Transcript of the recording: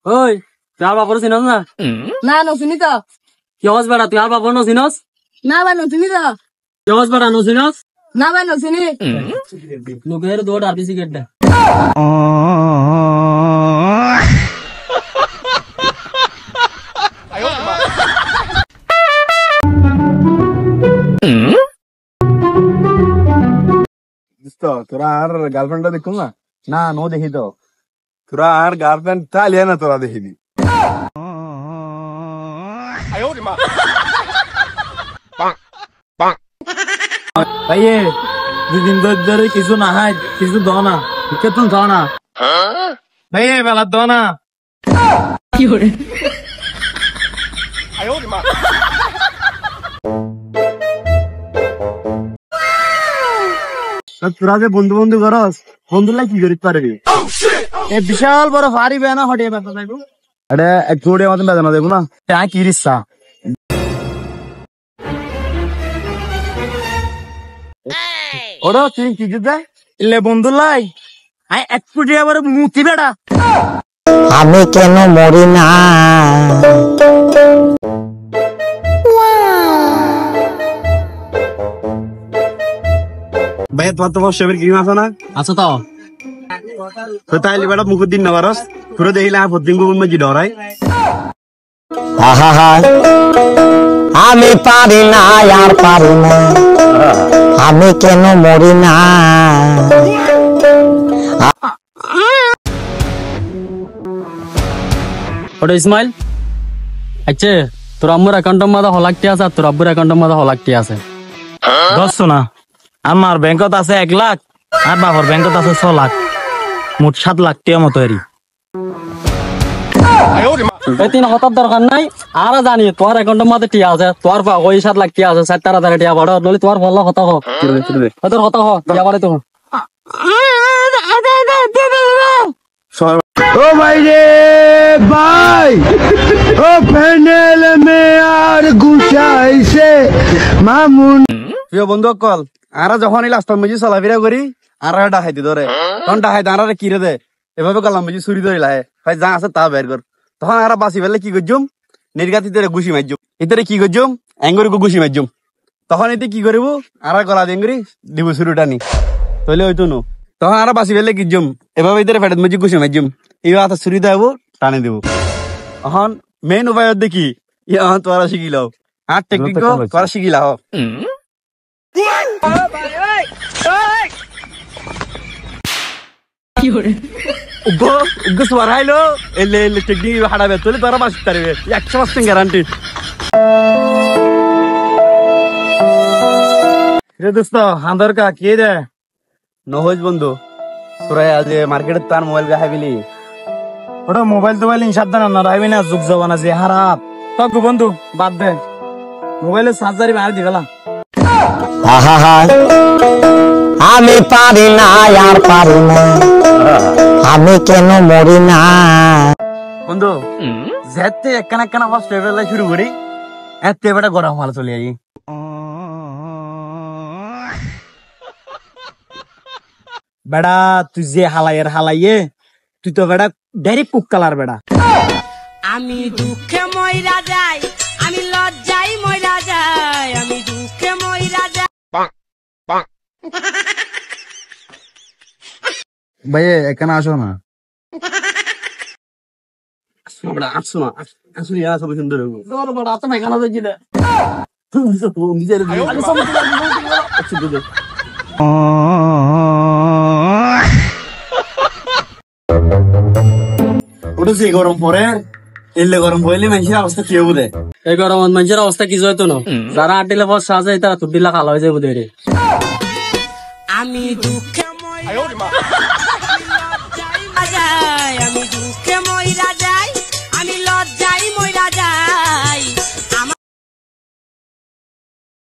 ওই তুই আর বাপর চিনস না? না নচিনি তো। কি হস বেড়া, তুই আর বাপর নচিনস? না ভাই নচিনি তো। কি হস বেড়া নচিনস? না ভাই নচিনি। লোকের দৌড় আর সিগারেট দে। তোরা আর গার্লফ্রেন্ডটা দেখুন না? না নো দেখি তো। তোরা আর গার্লফ্রেন্ড তাহলে না তোরা দেখিবি। ভাইয়ে দুদিন ধরে কিছু না হয়, কিছু দাও না, কেতন খাও না ভাইয়ে, বেলা দাও না। কি করে তোরা যে বন্ধু বন্ধু করস, বন্ধুরা কি করিতে পারবি? বিশাল বড় ভারী বেনা হটে ব্যাপার দেখো। আরে এক কোড়ে মতন বেদানা দেবো না, হ্যাঁ কি রিসা ওরা তুই কি দিতে ইলে বন্ধু লাই আই এক ফুটি আবার মুতি বেড়া। আমি কেন মরি না? ভাই তোমার তো সেবের ক্রিম আছে না? আচ্ছা তো তো তাইলে বেটা মুখের দিন না পারস, তোরা দেখিলে প্রতিদিন গুগল মধ্যে ডরাই। আমি পারি না, আর পারি না, আমি কেন মরি না? ওটা ইসমাইল, আচ্ছা তোর আম্মুর অ্যাকাউন্টের মধ্যে হলাকটি আছে আর তোর আব্বুর অ্যাকাউন্টের মধ্যে হলাকটি আছে? দশ না, আমার ব্যাংকত আছে 1 লাখ আর বাবার ব্যাংকত আছে 6 লাখ, মোট 7 লাখ টিয়া মতো এরি। তিন হতার দরকার নাই, আর জানি তোর অ্যাকাউন্টের মধ্যে টিয়া আছে, তোর ওই 7 লাখ টিয়া আছে, 7 তাড়াতাড়ি টিয়া বড় নলি তোর ভালো হতা হোক, তোর হতা হোক টিয়া বাড়ে তো। ও ভাই রে ভাই, ও প্যানেল মে আর গুছাইছে মামুন। প্রিয় বন্ধু কল আর যখন লাস্টার মজি চলাফেরা করি আর ডাকাইতে ধরে, তখন ডাকাইতে আর কিরে দে এভাবে গেলাম মজি চুরি ধরে লাহে ভাই যা আছে তা বের কর। তখন আর বাঁচি ফেললে কি করছুম, নির্গাত ইতরে ঘুষি মারজুম, ইতরে কি করছুম এঙ্গরি ঘুষি মারজুম। তখন এতে কি করবো আর গলা দেঙ্গরি দিব শুরুটা নি তৈলে হইতো নো। তখন আর বাঁচি ফেললে কি জুম এভাবে ইতরে ফেটত মজি ঘুষি মারজুম, এই হাতে ছুরি দেবো টানে দেবো। এখন মেইন উপায় দেখি এখন তোরা শিখিলাও আর টেকনিক তোরা শিখিলাও। কি করে হারাইলো এলে এলে টেকনিক হারাবে তোলে তোরা বাঁচতে পারবে 100% গ্যারান্টি। রে দোস্ত হাঁদার কা কে রে নহজ বন্ধু তোরা আজ মার্কেটে তার মোবাইল গা হাবিলি। ওটা মোবাইল টোবাইল সাবধান না রাখবি না, যুগ জবানা যে হারাপ তো বন্ধু বাদ দে, মোবাইলের চার্জারি বাইরে দিবেলা। আমি পারি না, আর পারি না, আমি কেন মরি না? বন্ধু যেতে একখানা একখানা ফার্স্ট লেভেল শুরু করি এতে বেটা গরম ভালো চলে যাই। বেড়া তুই যে হালাইয়ের হালাইয়ে তুই তো বেড়া ডাইরেক্ট কুক কালার বেড়া। আমি দুঃখে মইরা যাই, আমি লজ্জাই মইরা যাই, আমি দুঃখে মইরা যাই। ভাই এখানে আসো না, আসো না আসলে সবাই সুন্দর উঠেছি। গরম পরে এলে গরম পড়লে মানুষের অবস্থা কি হবে? এই গরমত মানুষের অবস্থা কিছু হইতো না, যারা আটিলে বর্ষা আছে তারা তুডিলা খালা হয়ে যাবো। আমি দুঃখে মইরা